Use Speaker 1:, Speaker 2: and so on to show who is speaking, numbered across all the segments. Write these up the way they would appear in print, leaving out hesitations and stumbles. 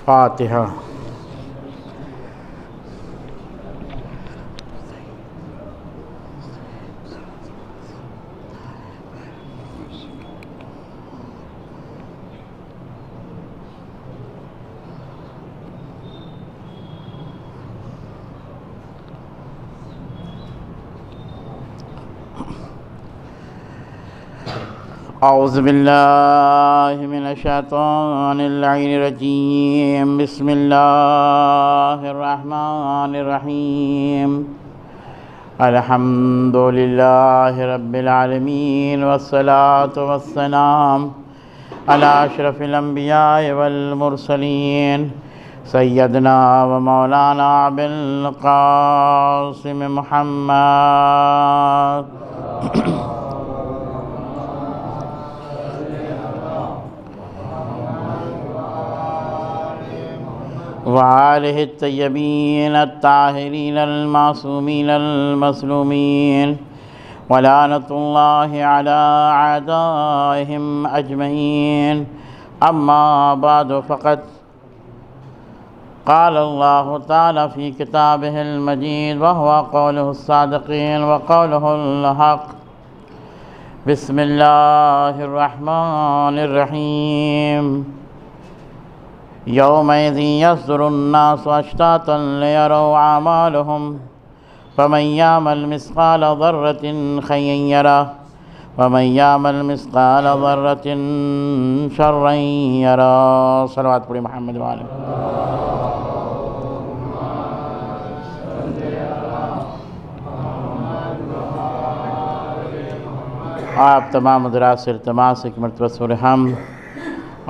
Speaker 1: فاتحہ۔ اعوذ باللہ من الشیطان اللعین الرجیم، بسم اللہ الرحمن الرحیم، الحمد للہ رب العالمین، والصلاة والسلام علی اشرف الانبیاء والمرسلین، سیدنا و مولانا ابوالقاسم محمد وآلہ الطیبین الطاہرین المعصومین المظلومین، ولعنۃ اللہ علی اعدائہم اجمعین، اما بعد فقد قال اللہ تعالی فی کتابہ المجید وہو قولہ الصادقین وقولہ الحق۔ بسم اللہ الرحمن الرحیم، یومئذ یصدر الناس اشتاتا لیروا اعمالهم فمن یعمل مثقال ذرة خیرا یرہ ومن یعمل مثقال ذرة شرا یرہ۔ صلوات پڑھی محمد وآلہ۔ آپ تمام حضرات سے التماس ایک مرتبہ سورہ حمد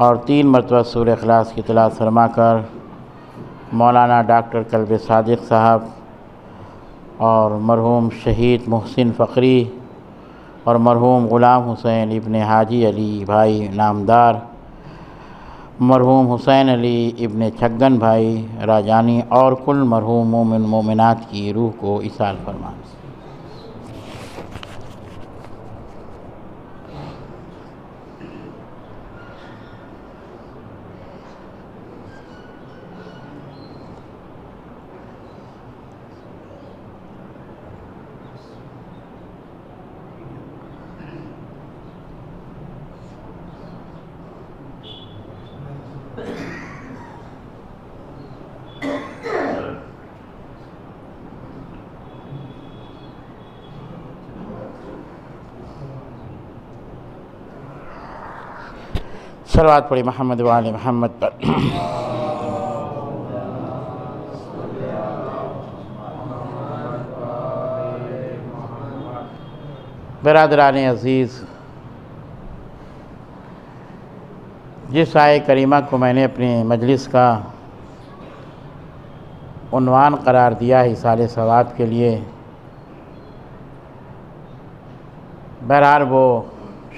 Speaker 1: اور 3 مرتبہ سورہ اخلاص کی تلاوت فرما کر مولانا ڈاکٹر قلب صادق صاحب اور مرحوم شہید محسن فقری اور مرحوم غلام حسین ابن حاجی علی بھائی نامدار، مرحوم حسین علی ابن چھگن بھائی راجانی اور کل مرحوم مومن مومنات کی روح کو ایصال فرمائیں۔ صلوات پڑھی محمد وآل محمد پر۔ برادران عزیز، جس آیہ کریمہ کو میں نے اپنی مجلس کا عنوان قرار دیا ہے ایصال ثواب کے لیے، بہرحال وہ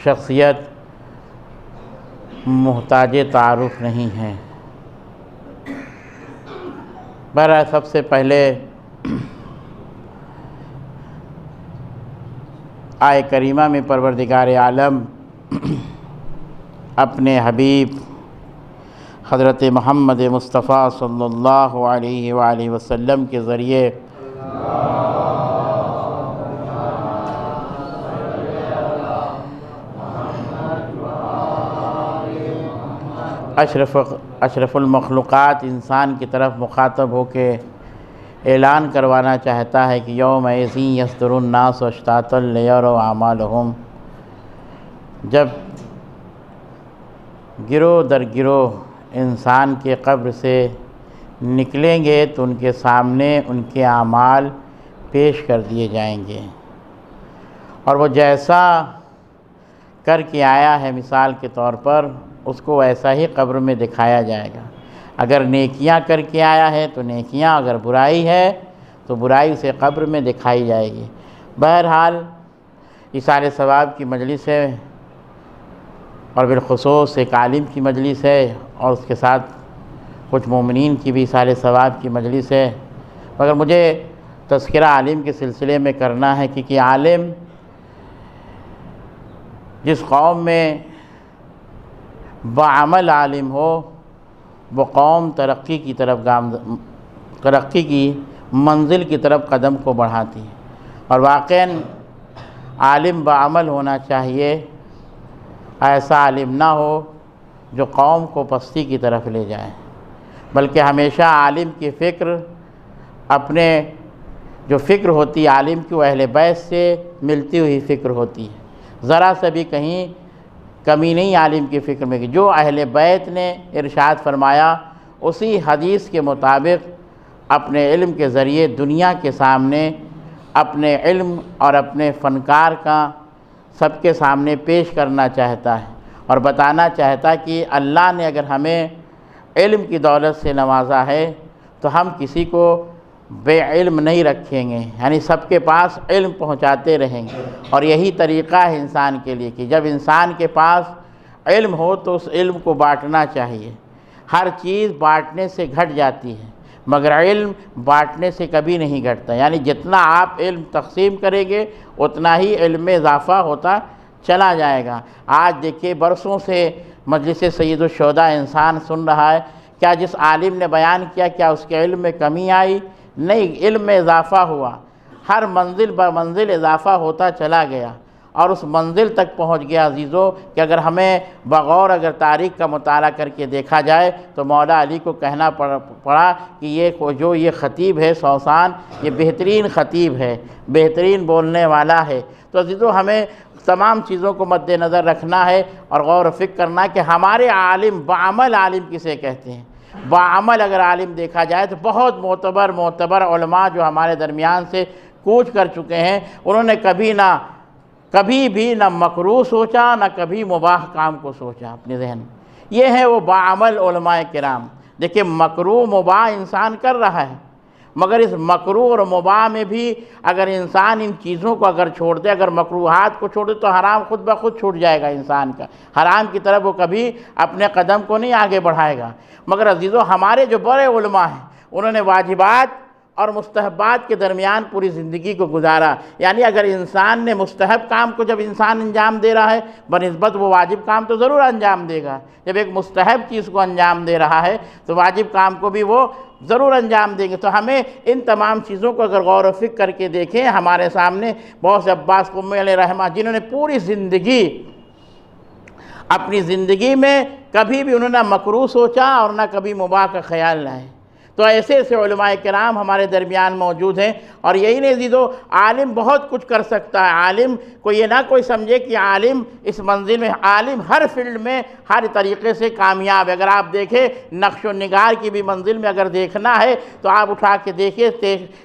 Speaker 1: شخصیت محتاج تعارف نہیں ہے۔ بہرحال سب سے پہلے آیہ کریمہ میں پروردگار عالم اپنے حبیب حضرت محمد مصطفیٰ صلی اللہ علیہ وآلہ وسلم کے ذریعے اشرف المخلوقات انسان کی طرف مخاطب ہو کے اعلان کروانا چاہتا ہے کہ یومئذ یصدر الناس اشتاتا لیروا اعمالهم، جب گروہ در گروہ انسان کے قبر سے نکلیں گے تو ان کے سامنے ان کے اعمال پیش کر دیے جائیں گے، اور وہ جیسا کر کے آیا ہے مثال کے طور پر اس کو ویسا ہی قبر میں دکھایا جائے گا۔ اگر نیکیاں کر کے آیا ہے تو نیکیاں، اگر برائی ہے تو برائی اسے قبر میں دکھائی جائے گی۔ بہرحال ایصال ثواب کی مجلس ہے، اور بالخصوص ایک عالم کی مجلس ہے، اور اس کے ساتھ کچھ مومنین کی بھی ایصال ثواب کی مجلس ہے، مگر مجھے تذکرہ عالم کے سلسلے میں کرنا ہے، کیونکہ عالم جس قوم میں بعمل عالم ہو وہ قوم ترقی کی منزل کی طرف قدم کو بڑھاتی ہے۔ اور واقعاً عالم بعمل ہونا چاہیے، ایسا عالم نہ ہو جو قوم کو پستی کی طرف لے جائے، بلکہ ہمیشہ عالم کی فکر اپنے جو فکر ہوتی ہے عالم کی، وہ اہل بیت سے ملتی ہوئی فکر ہوتی ہے، ذرا سے بھی کہیں کمی نہیں عالم کی فکر میں، کہ جو اہل بیت نے ارشاد فرمایا اسی حدیث کے مطابق اپنے علم کے ذریعے دنیا کے سامنے اپنے علم اور اپنے فنکار کا سب کے سامنے پیش کرنا چاہتا ہے، اور بتانا چاہتا ہے کہ اللہ نے اگر ہمیں علم کی دولت سے نوازا ہے تو ہم کسی کو بے علم نہیں رکھیں گے، یعنی سب کے پاس علم پہنچاتے رہیں گے۔ اور یہی طریقہ ہے انسان کے لیے کہ جب انسان کے پاس علم ہو تو اس علم کو بانٹنا چاہیے۔ ہر چیز بانٹنے سے گھٹ جاتی ہے، مگر علم بانٹنے سے کبھی نہیں گھٹتا، یعنی جتنا آپ علم تقسیم کریں گے اتنا ہی علم میں اضافہ ہوتا چلا جائے گا۔ آج دیکھیے برسوں سے مجلس سید الشہداء انسان سن رہا ہے، کیا جس عالم نے بیان کیا کیا اس کے علم میں کمی آئی؟ نہیں، علم میں اضافہ ہوا، ہر منزل بمنزل اضافہ ہوتا چلا گیا، اور اس منزل تک پہنچ گیا عزیزو کہ اگر ہمیں بغور اگر تاریخ کا مطالعہ کر کے دیکھا جائے تو مولا علی کو کہنا پڑا کہ یہ خطیب ہے سوسان، یہ بہترین خطیب ہے، بہترین بولنے والا ہے۔ تو عزیزو ہمیں تمام چیزوں کو مد نظر رکھنا ہے اور غور و فکر کرنا ہے کہ ہمارے عالم بعمل عالم کسے کہتے ہیں۔ بعمل اگر عالم دیکھا جائے تو بہت معتبر علماء جو ہمارے درمیان سے کوچ کر چکے ہیں، انہوں نے کبھی بھی نہ مکروہ سوچا، نہ کبھی مباح کام کو سوچا اپنے ذہن میں۔ یہ ہے وہ بعمل علماء کرام۔ دیکھیں مکروہ مباح انسان کر رہا ہے، مگر اس مکروہ اور مباح میں بھی اگر انسان ان چیزوں کو اگر چھوڑ دے، اگر مکروہات کو چھوڑ دے تو حرام خود بخود چھوٹ جائے گا انسان کا، حرام کی طرف وہ کبھی اپنے قدم کو نہیں آگے بڑھائے گا۔ مگر عزیزو ہمارے جو بڑے علماء ہیں انہوں نے واجبات اور مستحبات کے درمیان پوری زندگی کو گزارا، یعنی اگر انسان نے مستحب کام کو جب انسان انجام دے رہا ہے بنسبت وہ واجب کام تو ضرور انجام دے گا، جب ایک مستحب چیز کو انجام دے رہا ہے تو واجب کام کو بھی وہ ضرور انجام دیں گے۔ تو ہمیں ان تمام چیزوں کو اگر غور و فکر کر کے دیکھیں، ہمارے سامنے بہت سے عباس قمی علیہ رحمہ جنہوں نے پوری زندگی اپنی زندگی میں کبھی بھی انہوں نے مکروہ سوچا اور نہ کبھی مباح کا خیال لائے۔ تو ایسے علماء کرام ہمارے درمیان موجود ہیں، اور یہی نہیں عزیزو عالم بہت کچھ کر سکتا ہے۔ عالم کو یہ نہ کوئی سمجھے کہ عالم اس منزل میں، عالم ہر فیلڈ میں ہر طریقے سے کامیاب ہے۔ اگر آپ دیکھیں نقش و نگار کی بھی منزل میں اگر دیکھنا ہے تو آپ اٹھا کے دیکھیں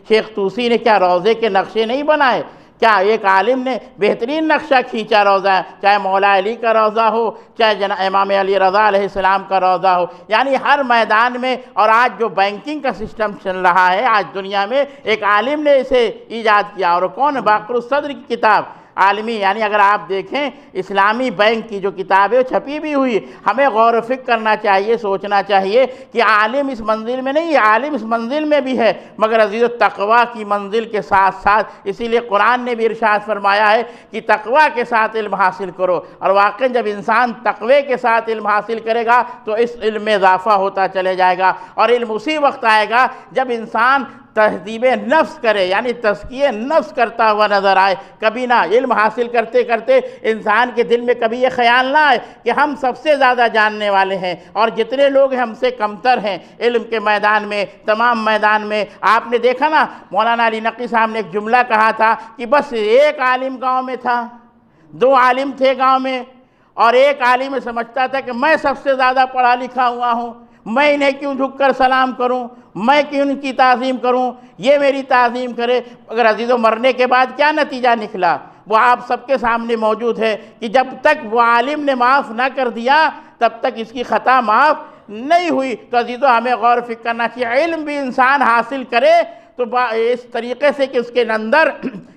Speaker 1: شیخ طوسی نے کیا روضے کے نقشے نہیں بنائے؟ کیا ایک عالم نے بہترین نقشہ کھینچا روضہ، چاہے مولا علی کا روضہ ہو، چاہے امام علی رضا علیہ السلام کا روضہ ہو، یعنی ہر میدان میں۔ اور آج جو بینکنگ کا سسٹم چل رہا ہے آج دنیا میں، ایک عالم نے اسے ایجاد کیا، اور کون؟ باقر الصدر کی کتاب عالمی، یعنی اگر آپ دیکھیں اسلامی بینک کی جو کتاب ہے وہ چھپی بھی ہوئی۔ ہمیں غور و فکر کرنا چاہیے، سوچنا چاہیے کہ عالم اس منزل میں نہیں ہے، عالم اس منزل میں بھی ہے، مگر عزیزو تقوی کی منزل کے ساتھ ساتھ، اسی لیے قرآن نے بھی ارشاد فرمایا ہے کہ تقوی کے ساتھ علم حاصل کرو۔ اور واقعی جب انسان تقوی کے ساتھ علم حاصل کرے گا تو اس علم میں اضافہ ہوتا چلے جائے گا، اور علم اسی وقت آئے گا جب انسان تہذیب نفس کرے، یعنی تزکیہ نفس کرتا ہوا نظر آئے۔ کبھی نہ علم حاصل کرتے کرتے انسان کے دل میں کبھی یہ خیال نہ آئے کہ ہم سب سے زیادہ جاننے والے ہیں اور جتنے لوگ ہم سے کمتر ہیں علم کے میدان میں، تمام میدان میں۔ آپ نے دیکھا نا مولانا علی نقوی صاحب نے ایک جملہ کہا تھا کہ بس ایک عالم گاؤں میں تھا، 2 عالم تھے گاؤں میں، اور ایک عالم سمجھتا تھا کہ میں سب سے زیادہ پڑھا لکھا ہوا ہوں، میں انہیں کیوں جھک کر سلام کروں، میں کیوں ان کی تعظیم کروں، یہ میری تعظیم کرے۔ اگر عزیزو مرنے کے بعد کیا نتیجہ نکلا وہ آپ سب کے سامنے موجود ہے کہ جب تک وہ عالم نے معاف نہ کر دیا تب تک اس کی خطا معاف نہیں ہوئی۔ تو عزیزو ہمیں غور و فکر کرنا چاہیے، علم بھی انسان حاصل کرے تو اس طریقے سے کہ اس کے اندر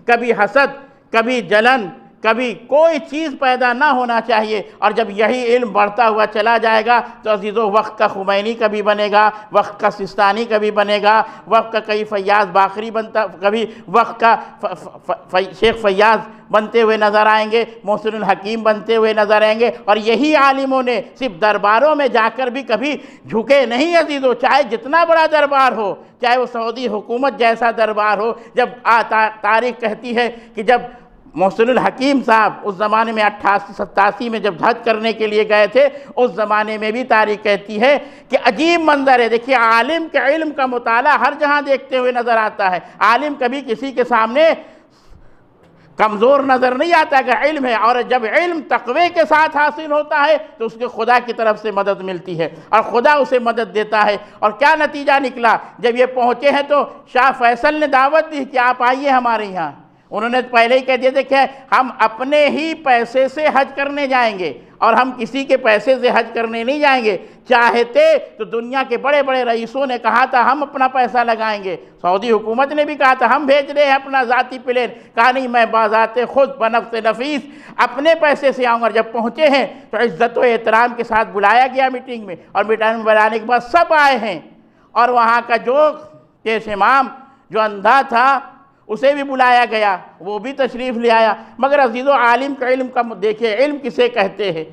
Speaker 1: کبھی حسد، کبھی جلن، کبھی کوئی چیز پیدا نہ ہونا چاہیے، اور جب یہی علم بڑھتا ہوا چلا جائے گا تو عزیزو وقت کا خمینی کبھی بنے گا، وقت کا سستانی کبھی بنے گا، وقت کا کئی فیاض باقری بنتا، کبھی وقت کا شیخ فیاض بنتے ہوئے نظر آئیں گے، محسن الحکیم بنتے ہوئے نظر آئیں گے، اور یہی عالموں نے صرف درباروں میں جا کر بھی کبھی جھکے نہیں عزیزو، چاہے جتنا بڑا دربار ہو، چاہے وہ سعودی حکومت جیسا دربار ہو۔ جب تاریخ کہتی ہے کہ جب محسن الحکیم صاحب اس زمانے میں 88-87 میں جب حج کرنے کے لیے گئے تھے، اس زمانے میں بھی تاریخ کہتی ہے کہ عجیب منظر ہے۔ دیکھیے عالم کے علم کا مطالعہ ہر جہاں دیکھتے ہوئے نظر آتا ہے، عالم کبھی کسی کے سامنے کمزور نظر نہیں آتا اگر علم ہے، اور جب علم تقوی کے ساتھ حاصل ہوتا ہے تو اس کے خدا کی طرف سے مدد ملتی ہے اور خدا اسے مدد دیتا ہے۔ اور کیا نتیجہ نکلا؟ جب یہ پہنچے ہیں تو شاہ فیصل نے دعوت دی کہ آپ آئیے ہمارے یہاں۔ انہوں نے پہلے ہی کہہ دیا تھا کہ ہم اپنے ہی پیسے سے حج کرنے جائیں گے، اور ہم کسی کے پیسے سے حج کرنے نہیں جائیں گے۔ چاہتے تو دنیا کے بڑے بڑے رئیسوں نے کہا تھا ہم اپنا پیسہ لگائیں گے، سعودی حکومت نے بھی کہا تھا ہم بھیج رہے ہیں اپنا ذاتی پلین، کہا نہیں میں بذات خود بنفس نفیس اپنے پیسے سے آؤں گا۔ اور جب پہنچے ہیں تو عزت و احترام کے ساتھ بلایا گیا میٹنگ میں، اور میٹنگ میں بلانے کے بعد سب آئے ہیں، اور وہاں کا جو پیش امام جو اندھا تھا اسے بھی بلایا گیا، وہ بھی تشریف لے آیا۔ مگر عزیزو عالم کا علم کا دیکھیں، علم کسے کہتے ہیں؟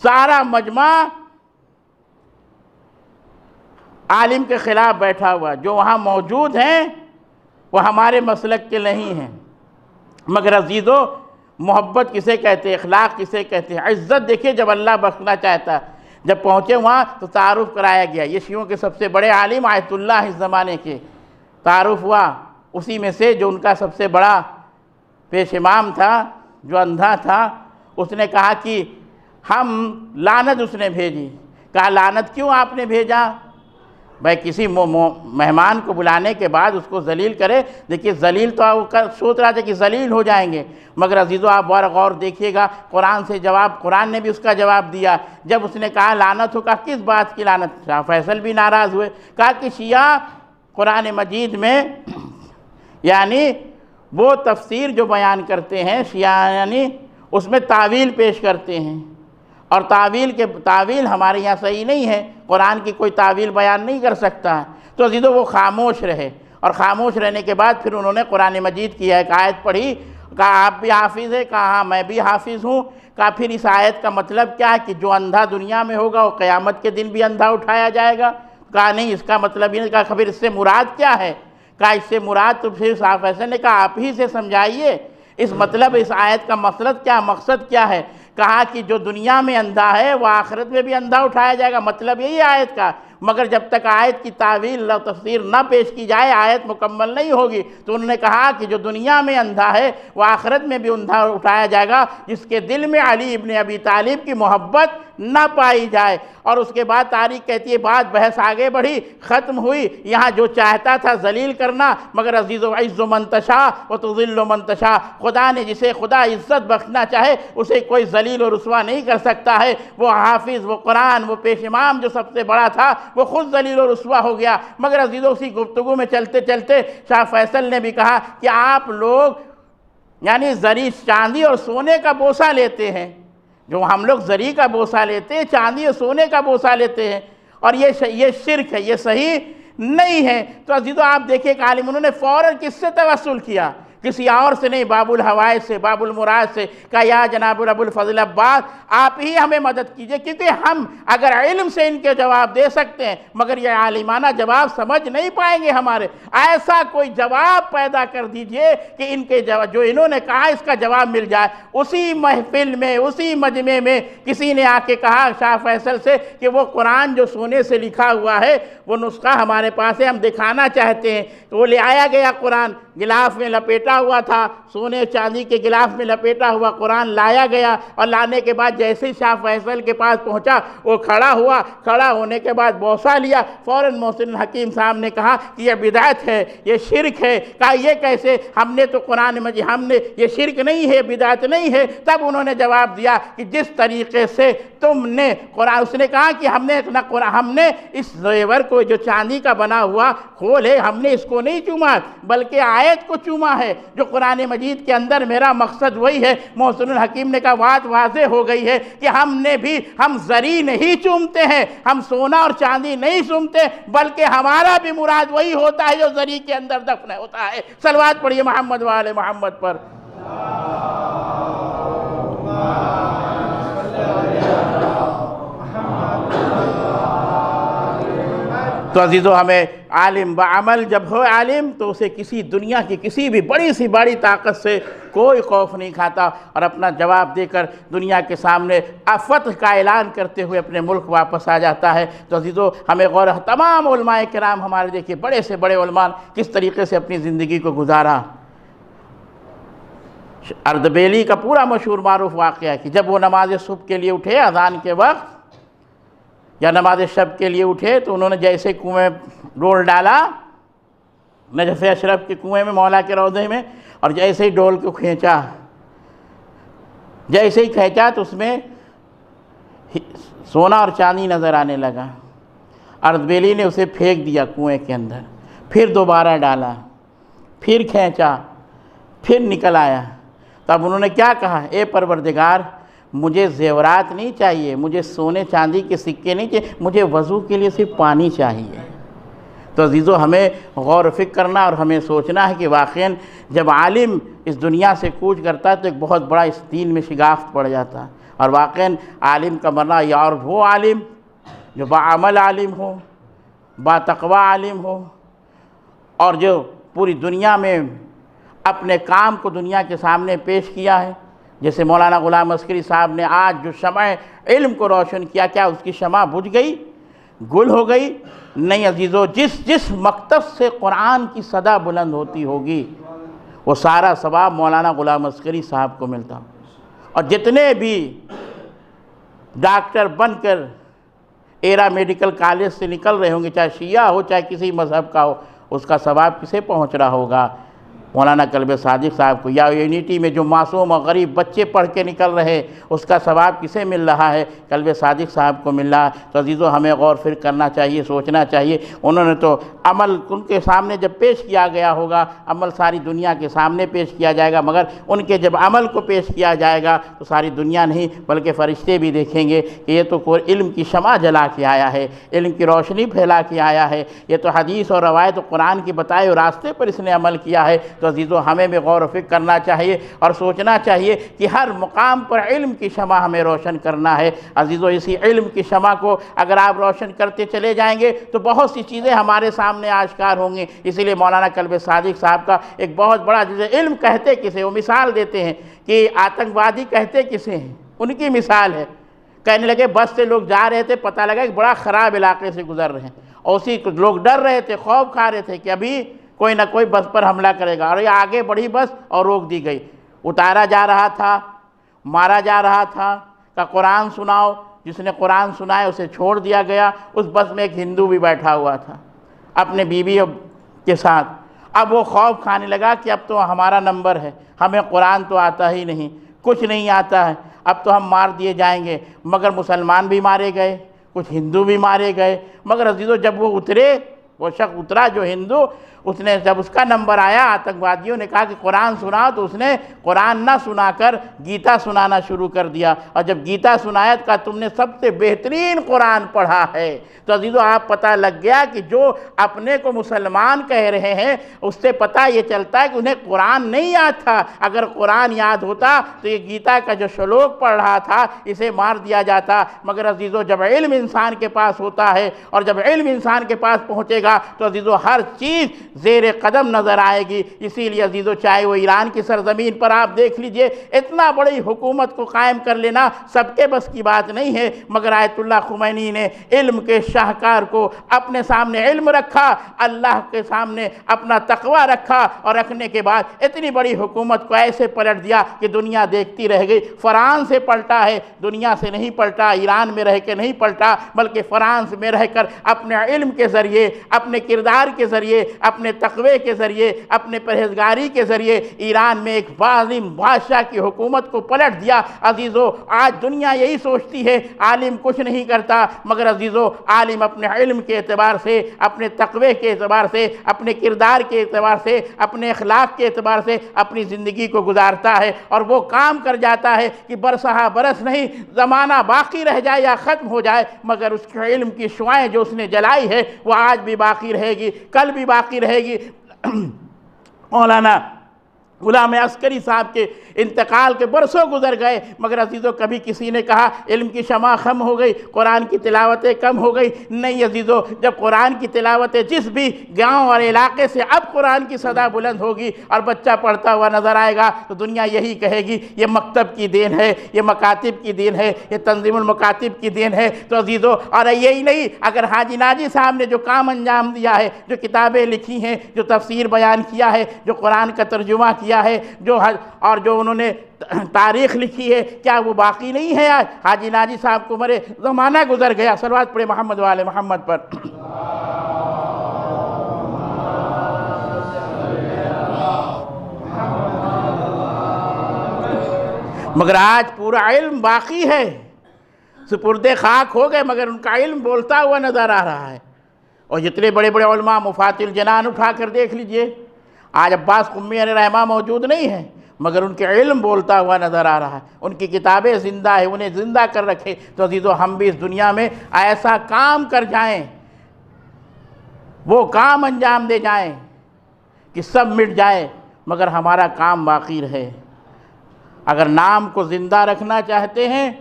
Speaker 1: سارا مجمع عالم کے خلاف بیٹھا ہوا، جو وہاں موجود ہیں وہ ہمارے مسلک کے نہیں ہیں۔ مگر عزیزو محبت کسے کہتے ہیں؟ اخلاق کسے کہتے ہیں؟ عزت دیکھیں جب اللہ بخشنا چاہتا، جب پہنچے وہاں تو تعارف کرایا گیا، یہ شیعوں کے سب سے بڑے عالم آیت اللہ اس زمانے کے، تعارف ہوا اسی میں سے جو ان کا سب سے بڑا پیش امام تھا جو اندھا تھا۔ اس نے کہا کہ ہم لعنت اس نے بھیجی۔ کہا لعنت کیوں آپ نے بھیجا؟ بھائی کسی مہمان کو بلانے کے بعد اس کو ذلیل کرے، دیکھیے ذلیل تو سوچ رہا تھا کہ ذلیل ہو جائیں گے، مگر عزیزو آپ غور دیکھیے گا قرآن سے جواب، قرآن نے بھی اس کا جواب دیا۔ جب اس نے کہا لعنت ہو، کہا کس بات کی لعنت؟ شاہ فیصل بھی ناراض ہوئے، کہا کہ شیعہ قرآن مجید میں یعنی وہ تفسیر جو بیان کرتے ہیں شیعہ، یعنی اس میں تعویل پیش کرتے ہیں، اور تعویل ہمارے یہاں صحیح نہیں ہے، قرآن کی کوئی تعویل بیان نہیں کر سکتا ہے۔ تو عزیزو وہ خاموش رہے، اور خاموش رہنے کے بعد پھر انہوں نے قرآن مجید کی ایک آیت پڑھی، کہا آپ بھی حافظ ہے؟ کہا ہاں میں بھی حافظ ہوں۔ کہا پھر اس آیت کا مطلب کیا ہے کہ جو اندھا دنیا میں ہوگا وہ قیامت کے دن بھی اندھا اٹھایا جائے گا؟ کہا نہیں اس کا مطلب یہ نہیں۔ کہا پھر اس سے مراد کیا ہے؟ کہا اس سے مراد تو پھر شاہ فیصل نے کہا آپ ہی سے سمجھائیے، اس مطلب اس آیت کا مقصد کیا ہے؟ کہا کہ جو دنیا میں اندھا ہے وہ آخرت میں بھی اندھا اٹھایا جائے گا، مطلب یہی آیت کا۔ مگر جب تک آیت کی تعویل و تفسیر نہ پیش کی جائے آیت مکمل نہیں ہوگی۔ تو انہوں نے کہا کہ جو دنیا میں اندھا ہے وہ آخرت میں بھی اندھا اٹھایا جائے گا جس کے دل میں علی ابن ابی طالب کی محبت نہ پائی جائے۔ اور اس کے بعد تاریخ کہتی ہے بات بحث آگے بڑھی، ختم ہوئی، یہاں جو چاہتا تھا ذلیل کرنا، مگر عزیز و عز من تشاء و تذل من تشاء، خدا نے جسے خدا عزت بخشنا چاہے اسے کوئی ذلیل و رسوا نہیں کر سکتا ہے۔ وہ حافظ، وہ قرآن، وہ پیش امام جو سب سے بڑا تھا وہ خود ذلیل و رسوا ہو گیا۔ مگر عزیزو اسی گفتگو میں چلتے چلتے شاہ فیصل نے بھی کہا کہ آپ لوگ یعنی زری چاندی اور سونے کا بوسہ لیتے ہیں، جو ہم لوگ زری کا بوسہ لیتے ہیں، چاندی اور سونے کا بوسہ لیتے ہیں، اور یہ شرک ہے، یہ صحیح نہیں ہے۔ تو عزیزو آپ دیکھیں کہ عالم انہوں نے فوراً کس سے توسل کیا؟ کسی اور سے نہیں، باب الحوائج سے، باب المراد سے، کہا یا جناب ابو الفضل عباس آپ ہی ہمیں مدد کیجئے، کیونکہ ہم اگر علم سے ان کے جواب دے سکتے ہیں مگر یہ عالمانہ جواب سمجھ نہیں پائیں گے ہمارے، ایسا کوئی جواب پیدا کر دیجئے کہ ان کے جو انہوں نے کہا اس کا جواب مل جائے۔ اسی محفل میں، اسی مجمع میں کسی نے آ کے کہا شاہ فیصل سے کہ وہ قرآن جو سونے سے لکھا ہوا ہے وہ نسخہ ہمارے پاس ہے، ہم دکھانا چاہتے ہیں۔ تو وہ لے آیا گیا قرآن، غلاف میں لپیٹا ہوا تھا، سونے چاندی کے غلاف میں لپیٹا ہوا قرآن لایا گیا، اور لانے کے بعد جیسے ہی شاہ فیصل کے پاس پہنچا وہ کھڑا ہوا، کھڑا ہونے کے بعد بوسہ لیا، فوراً محسن الحکیم صاحب نے کہا کہ یہ بدعت ہے، یہ شرک ہے۔ کہا یہ کیسے؟ ہم نے تو قرآن مجید، ہم نے یہ شرک نہیں ہے، بدعت نہیں ہے۔ تب انہوں نے جواب دیا کہ جس طریقے سے تم نے قرآن، اس نے کہا کہ ہم نے اس زیور کو جو چاندی کا بنا ہوا کھول ہے ہم نے اس کو نہیں چوما بلکہ آیت کو چوما ہے، جو قرآن مجید کے اندر میرا مقصد وہی ہے۔ محسن الحکیم نے کہا بات واضح ہو گئی ہے کہ ہم زری نہیں چومتے ہیں، ہم سونا اور چاندی نہیں چومتے، بلکہ ہمارا بھی مراد وہی ہوتا ہے جو زری کے اندر دفن ہوتا ہے۔ صلوات پڑھیے محمد وآل محمد پر۔ تو عزیزو ہمیں عالم بعمل جب ہو عالم تو اسے کسی دنیا کی کسی بھی بڑی سی بڑی طاقت سے کوئی خوف نہیں کھاتا، اور اپنا جواب دے کر دنیا کے سامنے فتح کا اعلان کرتے ہوئے اپنے ملک واپس آ جاتا ہے۔ تو عزیزو ہمیں غور، تمام علماء کرام ہمارے دیکھیے بڑے سے بڑے علماء کس طریقے سے اپنی زندگی کو گزارا۔ اردبیلی کا پورا مشہور معروف واقعہ ہے کہ جب وہ نماز صبح کے لیے اٹھے اذان کے وقت یا نماز شب کے لیے اٹھے، تو انہوں نے جیسے کنویں ڈول ڈالا نجف اشرف کے کنویں میں، مولا کے روضے میں، اور جیسے ہی ڈول کو کھینچا تو اس میں سونا اور چاندی نظر آنے لگا۔ اردبیلی نے اسے پھینک دیا کنویں کے اندر، پھر دوبارہ ڈالا، پھر کھینچا، پھر نکل آیا۔ تب انہوں نے کیا کہا؟ اے پروردگار، مجھے زیورات نہیں چاہیے، مجھے سونے چاندی کے سکے نہیں چاہیے، مجھے وضو کے لیے صرف پانی چاہیے۔ تو عزیزو ہمیں غور و فکر کرنا اور ہمیں سوچنا ہے کہ واقعاً جب عالم اس دنیا سے کوچ کرتا ہے تو ایک بہت بڑا اس دین میں شگافت پڑ جاتا ہے، اور واقعاً عالم کا مرنا یا اور وہ عالم جو بعمل عالم ہو، با تقوی عالم ہو، اور جو پوری دنیا میں اپنے کام کو دنیا کے سامنے پیش کیا ہے۔ جیسے مولانا غلام عسکری صاحب نے آج جو شمع علم کو روشن کیا، کیا اس کی شمع بجھ گئی، گل ہو گئی؟ نہیں عزیزو، جس مکتب سے قرآن کی صدا بلند ہوتی ہوگی وہ سارا ثواب مولانا غلام عسکری صاحب کو ملتا۔ اور جتنے بھی ڈاکٹر بن کر ایرا میڈیکل کالج سے نکل رہے ہوں گے، چاہے شیعہ ہو چاہے کسی مذہب کا ہو، اس کا ثواب کسے پہنچ رہا ہوگا؟ مولانا کلب صادق صاحب کو۔ یا یونیٹی میں جو معصوم اور غریب بچے پڑھ کے نکل رہے، اس کا ثواب کسے مل رہا ہے؟ کلب صادق صاحب کو مل رہا ہے۔ تو عزیزو ہمیں غور فکر کرنا چاہیے، سوچنا چاہیے۔ انہوں نے تو عمل ان کے سامنے جب پیش کیا گیا ہوگا، عمل ساری دنیا کے سامنے پیش کیا جائے گا، مگر ان کے جب عمل کو پیش کیا جائے گا تو ساری دنیا نہیں بلکہ فرشتے بھی دیکھیں گے کہ یہ تو کوئی علم کی شمع جلا کے آیا ہے، علم کی روشنی پھیلا کے آیا ہے، یہ تو حدیث اور روایت و قرآن کی بتائے ہوئے راستے پر اس نے عمل کیا ہے۔ تو عزیزو ہمیں بھی غور و فکر کرنا چاہیے اور سوچنا چاہیے کہ ہر مقام پر علم کی شمع ہمیں روشن کرنا ہے۔ عزیزو اسی علم کی شمع کو اگر آپ روشن کرتے چلے جائیں گے تو بہت سی چیزیں ہمارے سامنے آشکار ہوں گی۔ اسی لیے مولانا کلب صادق صاحب کا ایک بہت بڑا جسے علم کہتے کسے، وہ مثال دیتے ہیں کہ آتنکوادی کہتے کسے ہیں، ان کی مثال ہے۔ کہنے لگے بس سے لوگ جا رہے تھے، پتہ لگا ایک بڑا خراب علاقے سے گزر رہے ہیں، اور اسی لوگ ڈر رہے تھے، خوف کھا رہے تھے کہ ابھی کوئی نہ کوئی بس پر حملہ کرے گا، اور یہ آگے بڑھی بس اور روک دی گئی۔ اتارا جا رہا تھا، مارا جا رہا تھا کہ قرآن سناؤ، جس نے قرآن سنائے اسے چھوڑ دیا گیا۔ اس بس میں ایک ہندو بھی بیٹھا ہوا تھا اپنے بیوی کے ساتھ۔ اب وہ خوف کھانے لگا کہ اب تو ہمارا نمبر ہے، ہمیں قرآن تو آتا ہی نہیں، کچھ نہیں آتا ہے، اب تو ہم مار دیے جائیں گے۔ مگر مسلمان بھی مارے گئے، کچھ ہندو بھی مارے گئے۔ مگر عزیزو جب وہ اترے، وہ شخص اترا جو ہندو، اس نے جب اس کا نمبر آیا، آتنکوادیوں نے کہا کہ قرآن سنا، تو اس نے قرآن نہ سنا کر گیتا سنانا شروع کر دیا۔ اور جب گیتا سنایا تو کہا تم نے سب سے بہترین قرآن پڑھا ہے۔ تو عزیزو آپ پتہ لگ گیا کہ جو اپنے کو مسلمان کہہ رہے ہیں اس سے پتہ یہ چلتا ہے کہ انہیں قرآن نہیں یاد تھا۔ اگر قرآن یاد ہوتا تو یہ گیتا کا جو شلوک پڑھ رہا تھا اسے مار دیا جاتا۔ مگر عزیزو جب علم انسان کے پاس ہوتا ہے اور جب علم انسان کے پاس پہنچے گا تو عزیزو ہر چیز زیر قدم نظر آئے گی۔ اسی لیے عزیزو چاہے وہ ایران کی سرزمین پر آپ دیکھ لیجئے، اتنا بڑی حکومت کو قائم کر لینا سب کے بس کی بات نہیں ہے، مگر آیت اللہ خمینی نے علم کے شاہکار کو اپنے سامنے علم رکھا، اللہ کے سامنے اپنا تقوی رکھا، اور رکھنے کے بعد اتنی بڑی حکومت کو ایسے پلٹ دیا کہ دنیا دیکھتی رہ گئی۔ فرانس سے پلٹا ہے، دنیا سے نہیں پلٹا، ایران میں رہ کے نہیں پلٹا، بلکہ فرانس میں رہ کر اپنے علم کے ذریعے، اپنے کردار کے ذریعے، اپنے اپنے تقوی کے ذریعے، اپنے پرہیزگاری کے ذریعے ایران میں ایک ظالم بادشاہ کی حکومت کو پلٹ دیا۔ عزیزو، آج دنیا یہی سوچتی ہے عالم کچھ نہیں کرتا، مگر عزیزو عالم اپنے علم کے اعتبار سے، اپنے تقوی کے اعتبار سے، اپنے کردار کے اعتبار سے، اپنے اخلاق کے اعتبار سے اپنی زندگی کو گزارتا ہے، اور وہ کام کر جاتا ہے کہ برسہ برس نہیں، زمانہ باقی رہ جائے یا ختم ہو جائے، مگر اس کے علم کی شعاعیں جو اس نے جلائی ہے وہ آج بھی باقی رہے گی، کل بھی باقی رہے گی۔ مولانا غلام عسکری صاحب کے انتقال کے برسوں گزر گئے، مگر عزیزو کبھی کسی نے کہا علم کی شمع خم ہو گئی، قرآن کی تلاوتیں کم ہو گئی؟ نہیں عزیزو، جب قرآن کی تلاوتیں جس بھی گاؤں اور علاقے سے اب قرآن کی صدا بلند ہوگی اور بچہ پڑھتا ہوا نظر آئے گا تو دنیا یہی کہے گی یہ مکتب کی دین ہے، یہ مکاتب کی دین ہے، یہ تنظیم المکاتب کی دین ہے۔ تو عزیزو، اور یہی نہیں، اگر حاجی ناجی صاحب نے جو کام انجام دیا ہے، جو کتابیں لکھی ہیں، جو تفسیر بیان کیا ہے، جو قرآن کا ترجمہ کیا ہے، اور جو انہوں نے تاریخ لکھی ہے، کیا وہ باقی نہیں ہے؟ آج حاجی ناجی صاحب کو مرے زمانہ گزر گیا۔ صلوات پڑھے محمد والے محمد پر۔ مگر آج پورا علم باقی ہے، سپردے خاک ہو گئے، مگر ان کا علم بولتا ہوا نظر آ رہا ہے۔ اور جتنے بڑے بڑے علماء، مفات الجنان اٹھا کر دیکھ لیجئے، آج عباس قمی علیہ رحمہ موجود نہیں ہیں، مگر ان کے علم بولتا ہوا نظر آ رہا ہے، ان کی کتابیں زندہ ہیں، انہیں زندہ کر رکھے۔ تو عزیزو، ہم بھی اس دنیا میں ایسا کام کر جائیں، وہ کام انجام دے جائیں کہ سب مٹ جائے مگر ہمارا کام باقی رہے۔ اگر نام کو زندہ رکھنا چاہتے ہیں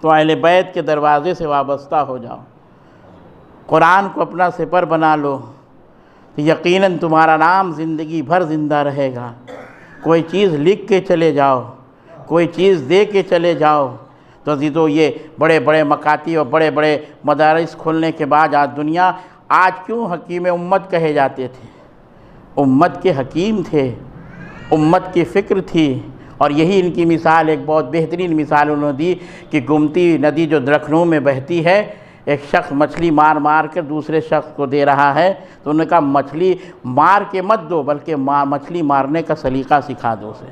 Speaker 1: تو اہل بیت کے دروازے سے وابستہ ہو جاؤ، قرآن کو اپنا سپر بنا لو، یقیناً تمہارا نام زندگی بھر زندہ رہے گا۔ کوئی چیز لکھ کے چلے جاؤ، کوئی چیز دے کے چلے جاؤ۔ تو عزیزو، یہ بڑے بڑے مکاتب اور بڑے بڑے مدارس کھلنے کے بعد آج کیوں حکیم امت کہے جاتے تھے؟ امت کے حکیم تھے، امت کی فکر تھی، اور یہی ان کی مثال، ایک بہت بہترین مثال انہوں نے دی کہ گمتی ندی جو لکھنؤ میں بہتی ہے، ایک شخص مچھلی مار مار کر دوسرے شخص کو دے رہا ہے، تو انہوں نے کہا مچھلی مار کے مت دو، بلکہ مچھلی مارنے کا سلیقہ سکھا دو اسے۔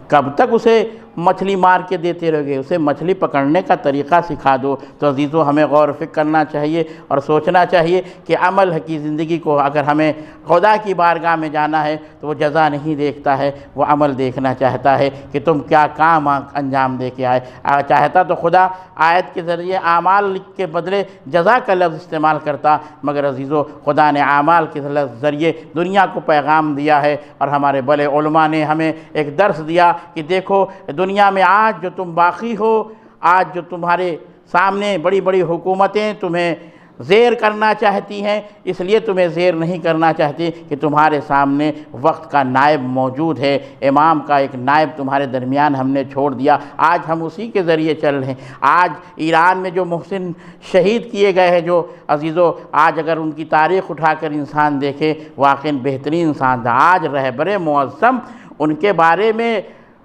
Speaker 1: کب تک اسے مچھلی مار کے دیتے رہو گے؟ اسے مچھلی پکڑنے کا طریقہ سکھا دو۔ تو عزیزو، ہمیں غور و فکر کرنا چاہیے اور سوچنا چاہیے کہ عمل کی زندگی کو، اگر ہمیں خدا کی بارگاہ میں جانا ہے تو وہ جزا نہیں دیکھتا ہے، وہ عمل دیکھنا چاہتا ہے کہ تم کیا کام انجام دے کے آئے۔ چاہتا تو خدا آیت کے ذریعے اعمال کے بدلے جزا کا لفظ استعمال کرتا، مگر عزیزو، خدا نے اعمال کے ذریعے دنیا کو پیغام دیا ہے، اور ہمارے بڑے علماء نے ہمیں ایک درس دیا کہ دیکھو دنیا میں آج جو تم باقی ہو، آج جو تمہارے سامنے بڑی بڑی حکومتیں تمہیں زیر کرنا چاہتی ہیں، اس لیے تمہیں زیر نہیں کرنا چاہتی کہ تمہارے سامنے وقت کا نائب موجود ہے، امام کا ایک نائب تمہارے درمیان ہم نے چھوڑ دیا، آج ہم اسی کے ذریعے چل رہے ہیں۔ آج ایران میں جو محسن شہید کیے گئے ہیں، جو عزیزو آج اگر ان کی تاریخ اٹھا کر انسان دیکھے، واقعی بہترین انسان تھا۔ آج رہبر معظم ان کے بارے میں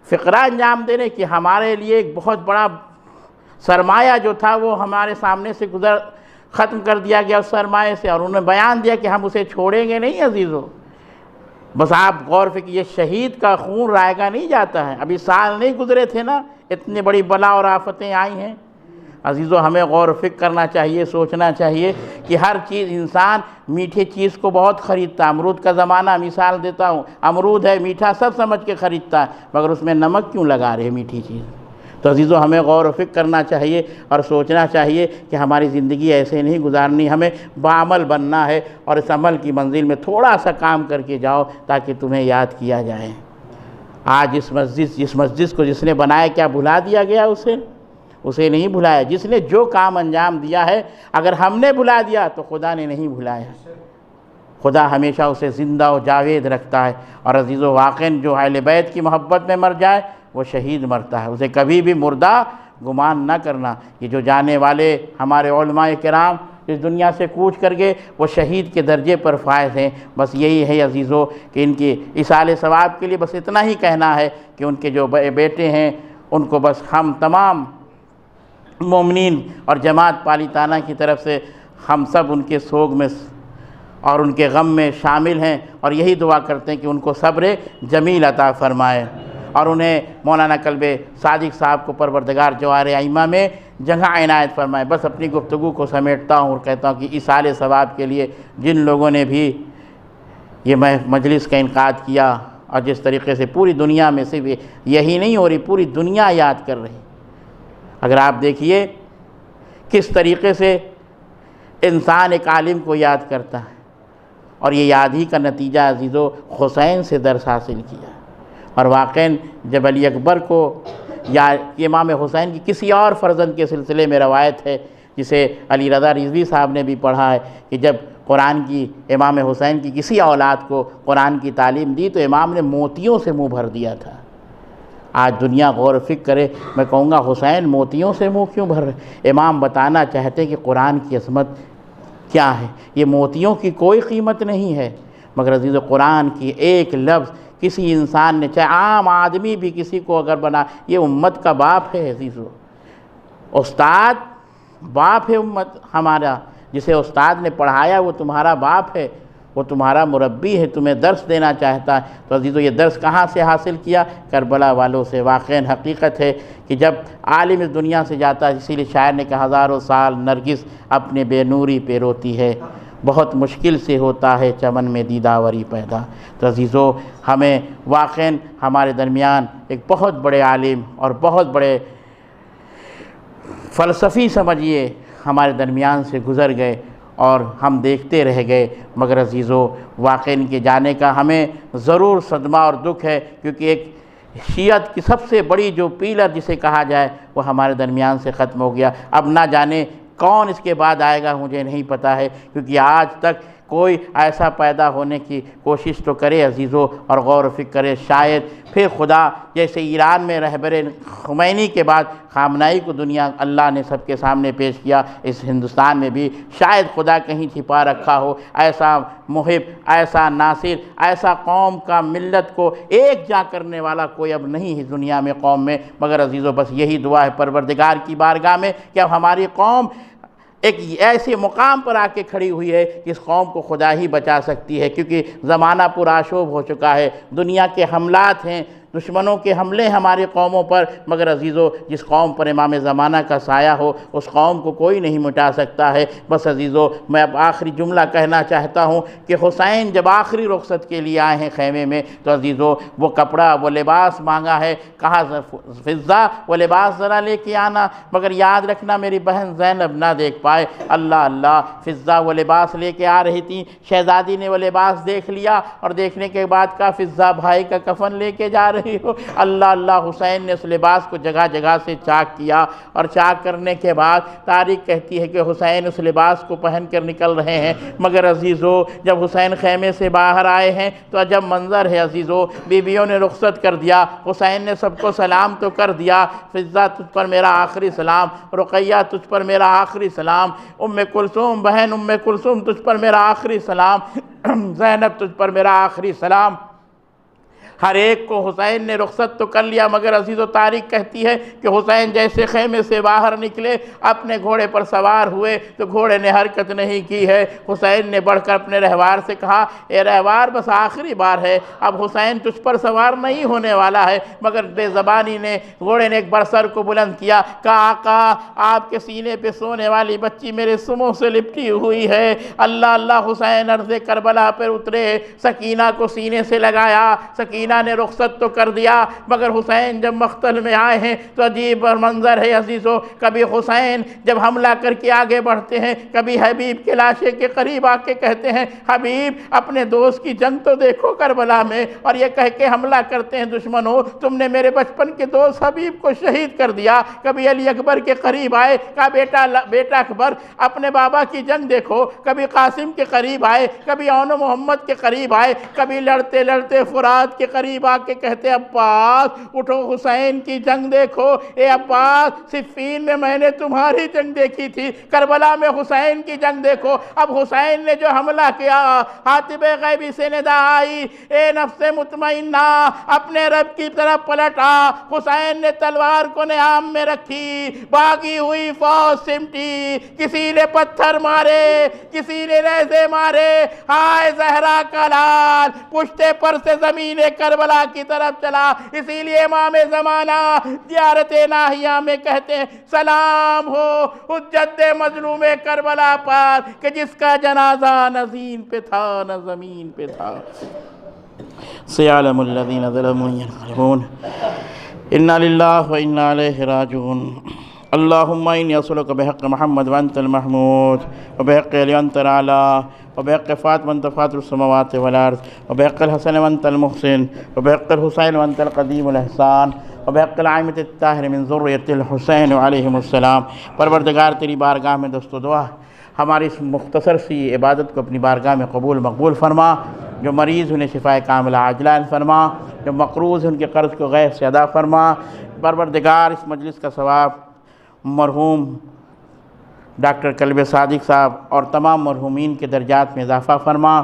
Speaker 1: فقرہ انجام دینے کہ ہمارے لیے ایک بہت بڑا سرمایہ جو تھا وہ ہمارے سامنے سے ختم کر دیا گیا اس سرمایہ سے، اور انہوں نے بیان دیا کہ ہم اسے چھوڑیں گے نہیں۔ عزیزو، بس آپ غور فکر، یہ شہید کا خون رائگاں نہیں جاتا ہے۔ ابھی سال نہیں گزرے تھے نا، اتنی بڑی بلا اور آفتیں آئی ہیں۔ عزیزو، ہمیں غور و فکر کرنا چاہیے، سوچنا چاہیے کہ ہر چیز، انسان میٹھے چیز کو بہت خریدتا ہے۔ امرود کا زمانہ، مثال دیتا ہوں، امرود ہے میٹھا سب سمجھ کے خریدتا ہے، مگر اس میں نمک کیوں لگا رہے میٹھی چیز؟ تو عزیزو، ہمیں غور و فکر کرنا چاہیے اور سوچنا چاہیے کہ ہماری زندگی ایسے نہیں گزارنی، ہمیں بعمل بننا ہے، اور اس عمل کی منزل میں تھوڑا سا کام کر کے جاؤ تاکہ تمہیں یاد کیا جائے۔ آج اس مسجد کو جس نے بنایا، کیا بھلا دیا گیا اسے نہیں بھلایا۔ جس نے جو کام انجام دیا ہے، اگر ہم نے بھلا دیا تو خدا نے نہیں بھلایا، خدا ہمیشہ اسے زندہ و جاوید رکھتا ہے۔ اور عزیزو، واقعاً جو اہل بیت کی محبت میں مر جائے وہ شہید مرتا ہے، اسے کبھی بھی مردہ گمان نہ کرنا۔ یہ جو جانے والے ہمارے علماء کرام اس دنیا سے کوچ کر گئے، وہ شہید کے درجے پر فائز ہیں۔ بس یہی ہے عزیزو کہ ان کی ایصال ثواب کے لیے بس اتنا ہی کہنا ہے کہ ان کے جو بیٹے ہیں ان کو بس ہم تمام مومنین اور جماعت پالیتانہ کی طرف سے ہم سب ان کے سوگ میں اور ان کے غم میں شامل ہیں، اور یہی دعا کرتے ہیں کہ ان کو صبر جمیل عطا فرمائے، اور انہیں مولانا کلب صادق صاحب کو پروردگار جواہر ائمہ میں جگہ عنایت فرمائے۔ بس اپنی گفتگو کو سمیٹتا ہوں اور کہتا ہوں کہ ایصال ثواب کے لیے جن لوگوں نے بھی یہ مجلس کا انعقاد کیا، اور جس طریقے سے پوری دنیا میں صرف یہی نہیں ہو رہی، پوری دنیا یاد کر رہی۔ اگر آپ دیکھیے کس طریقے سے انسان ایک عالم کو یاد کرتا ہے، اور یہ یاد ہی کا نتیجہ عزیزو حسین سے درس حاصل کیا، اور واقعاً جب علی اکبر کو یا امام حسین کی کسی اور فرزند کے سلسلے میں روایت ہے جسے علی رضا رضوی صاحب نے بھی پڑھا ہے کہ جب قرآن کی امام حسین کی کسی اولاد کو قرآن کی تعلیم دی تو امام نے موتیوں سے منہ بھر دیا تھا۔ آج دنیا غور و فکر کرے، میں کہوں گا حسین موتیوں سے منہ کیوں بھر رہے؟ امام بتانا چاہتے کہ قرآن کی عظمت کیا ہے، یہ موتیوں کی کوئی قیمت نہیں ہے، مگر عزیز قرآن کی ایک لفظ کسی انسان نے، چاہے عام آدمی بھی کسی کو اگر بنا، یہ امت کا باپ ہے عزیزو، استاد باپ ہے امت ہمارا، جسے استاد نے پڑھایا وہ تمہارا باپ ہے، وہ تمہارا مربی ہے، تمہیں درس دینا چاہتا ہے۔ تو عزیزو یہ درس کہاں سے حاصل کیا؟ کربلا والوں سے۔ واقعاً حقیقت ہے کہ جب عالم اس دنیا سے جاتا ہے، اسی لیے شاعر نے کہا ہزاروں سال نرگس اپنے بے نوری پہ روتی ہے، بہت مشکل سے ہوتا ہے چمن میں دیداوری پیدا۔ تو عزیزو ہمیں واقعاً ہمارے درمیان ایک بہت بڑے عالم اور بہت بڑے فلسفی سمجھیے ہمارے درمیان سے گزر گئے، اور ہم دیکھتے رہ گئے، مگر عزیزو واقعاً ان کے جانے کا ہمیں ضرور صدمہ اور دکھ ہے، کیونکہ ایک شیعت کی سب سے بڑی جو پیلر جسے کہا جائے وہ ہمارے درمیان سے ختم ہو گیا۔ اب نہ جانے کون اس کے بعد آئے گا، مجھے نہیں پتہ ہے، کیونکہ آج تک کوئی ایسا پیدا ہونے کی کوشش تو کرے عزیزو اور غور و فکر کرے، شاید پھر خدا جیسے ایران میں رہبر خمینی کے بعد خامنائی کو دنیا اللہ نے سب کے سامنے پیش کیا، اس ہندوستان میں بھی شاید خدا کہیں چھپا رکھا ہو ایسا محب، ایسا ناصر، ایسا قوم کا ملت کو ایک جا کرنے والا کوئی اب نہیں ہے دنیا میں قوم میں، مگر عزیزو بس یہی دعا ہے پروردگار کی بارگاہ میں کہ اب ہماری قوم ایک ایسے مقام پر آ کے کھڑی ہوئی ہے کہ اس قوم کو خدا ہی بچا سکتی ہے، کیونکہ زمانہ پرآشوب ہو چکا ہے، دنیا کے حملات ہیں، دشمنوں کے حملے ہماری قوموں پر، مگر عزیزو جس قوم پر امام زمانہ کا سایہ ہو اس قوم کو کوئی نہیں مٹا سکتا ہے۔ بس عزیزو میں اب آخری جملہ کہنا چاہتا ہوں کہ حسین جب آخری رخصت کے لیے آئے ہیں خیمے میں تو عزیزو وہ کپڑا وہ لباس مانگا ہے، کہا فضہ وہ لباس ذرا لے کے آنا، مگر یاد رکھنا میری بہن زینب نہ دیکھ پائے۔ اللہ اللہ، فضہ وہ لباس لے کے آ رہی تھی، شہزادی نے وہ لباس دیکھ لیا اور دیکھنے کے بعد کہا فضہ بھائی کا کفن لے کے جا رہی ہو۔ اللہ اللہ، حسین نے اس لباس کو جگہ جگہ سے چاک کیا، اور چاک کرنے کے بعد تاریخ کہتی ہے کہ حسین اس لباس کو پہن کر نکل رہے ہیں، مگر عزیزو جب حسین خیمے سے باہر آئے ہیں تو عجب منظر ہے عزیزو، بیویوں نے رخصت کر دیا، حسین نے سب کو سلام تو کر دیا، فضہ تجھ پر میرا آخری سلام، رقیہ تجھ پر میرا آخری سلام، ام کلثوم بہن ام کلثوم تجھ پر میرا آخری سلام، زینب تجھ پر میرا آخری سلام۔ ہر ایک کو حسین نے رخصت تو کر لیا، مگر عزیز و تاریخ کہتی ہے کہ حسین جیسے خیمے سے باہر نکلے، اپنے گھوڑے پر سوار ہوئے تو گھوڑے نے حرکت نہیں کی ہے۔ حسین نے بڑھ کر اپنے رہوار سے کہا، اے رہوار بس آخری بار ہے، اب حسین تجھ پر سوار نہیں ہونے والا ہے، مگر بے زبانی نے گھوڑے نے ایک بار سر کو بلند کیا، کہا آقا آپ کے سینے پہ سونے والی بچی میرے سموں سے لپٹی ہوئی ہے۔ اللہ اللہ، حسین عرض کربلا پر اترے، سکینہ کو سینے سے لگایا، سکینہ نے رخصت تو کر دیا، مگر حسین جب مقتل میں آئے ہیں تو عجیب منظر ہے عزیزو، کبھی حسین جب حملہ کر کے آگے بڑھتے ہیں، کبھی حبیب کے لاشے کے قریب آ کے کہتے ہیں حبیب اپنے دوست کی جنگ تو دیکھو کربلا میں، اور یہ کہہ کے حملہ کرتے ہیں دشمنوں تم نے میرے بچپن کے دوست حبیب کو شہید کر دیا۔ کبھی علی اکبر کے قریب آئے، کہا بیٹا اکبر اپنے بابا کی جنگ دیکھو، کبھی قاسم کے قریب آئے، کبھی اون محمد کے قریب آئے، کبھی لڑتے لڑتے فرات کے قریب آ کے کہتے عباس اٹھو حسین کی جنگ دیکھو۔ اے عباس صفین میں میں نے تمہاری جنگ دیکھی تھی، کربلا میں حسین کی جنگ دیکھو۔ اب حسین نے جو حملہ کیا، حاتب غیبی سے ندا آئی اے نفس مطمئنہ اپنے رب کی طرف پلٹا۔ حسین نے تلوار کو نیام میں رکھی، باغی ہوئی فوج سمٹی، کسی نے پتھر مارے، کسی نے نیزے مارے، ہائے زہرا کا لال پشتے پر سے زمین کربلا کی طرف چلا۔ اسی لیے امام زمانہ زیارت ناہیہ میں کہتے ہیں سلام ہو اس جد مظلوم کربلا پر کہ جس کا جنازہ نہ زین پہ تھا نہ زمین پہ تھا۔ سیعلم الذین ظلموا ینقلبون انا للہ و انا الیہ راجعون۔ اللہم انی اسألک بحق محمد وانت المحمود وبحق علی وانت العلا وبحق فاطمہ وانت فاطر السماوات والارض وبحق الحسن وانت المحسن وبحق الحسین وانت القدیم الاحسان وبحق العائمۃ الطاہر من ذریۃ الحسین علیہم السلام۔ پروردگار تیری بارگاہ میں دست و دعا ہماری اس مختصر سی عبادت کو اپنی بارگاہ میں قبول مقبول فرما۔ جو مریض انہیں شفائے کاملہ عاجلہ فرما، جو مقروض ان کے قرض کو غیب سے ادا فرما۔ پروردگار اس مجلس کا ثواب مرحوم ڈاکٹر کلب صادق صاحب اور تمام مرحومین کے درجات میں اضافہ فرما۔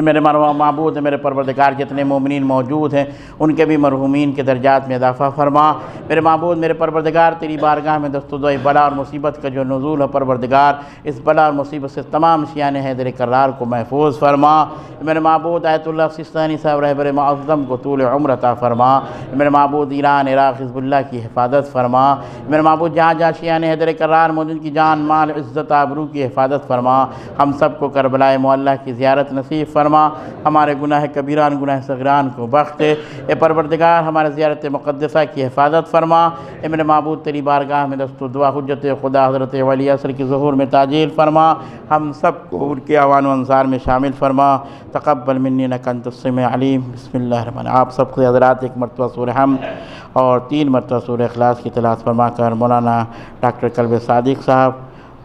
Speaker 1: میرے معبود میرے پروردگار جتنے مومنین موجود ہیں ان کے بھی مرحومین کے درجات میں اضافہ فرما۔ میرے معبود میرے پروردگار تیری بارگاہ میں دست و دعا بلا اور مصیبت کا جو نزول ہے پروردگار اس بلا اور مصیبت سے تمام شیعان حیدر کرار کو محفوظ فرما۔ میرے معبود آیت اللہ سستانی صاحب رہبر معظم کو طول عمر عطا فرما۔ میرے معبود ایران عراق حزب اللہ کی حفاظت فرما۔ میرے معبود جہاں جہاں شیعان حیدر کرار موجود کی جان مال عزت آبرو کی حفاظت فرما۔ ہم سب کو کربلا معلیٰ کی زیارت نصیب فرما۔ ہمارے گناہ کبیران گناہ صغیران کو بخش دے۔ اے پروردگار ہمارے زیارت مقدسہ کی حفاظت فرما۔ اے میرے معبود تیری بارگاہ میں دست و دعا حجت خدا حضرت ولی عصر کی ظہور میں تعجیل فرما۔ ہم سب کو ان کے اعوان و انصار میں شامل فرما۔ تقبل منی انک انت السمیع العلیم۔ بسم اللہ الرحمن الرحیم۔ آپ سب کے حضرات ایک مرتبہ سورہ حمد اور 3 مرتبہ سورہ اخلاص کی تلاوت فرما کر مولانا ڈاکٹر کلب صادق صاحب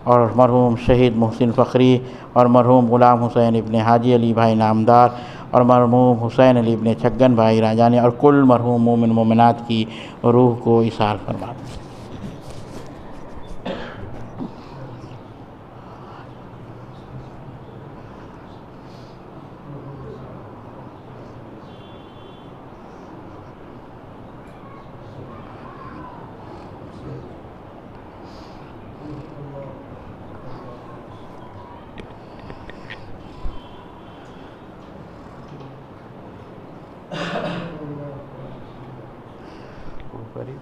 Speaker 1: اور مرحوم شہید محسن فخری اور مرحوم غلام حسین ابن حاجی علی بھائی نامدار اور مرحوم حسین علی ابن چھگن بھائی راجانی اور کل مرحوم مومن مومنات کی روح کو ایثار فرما۔ اوپر ہی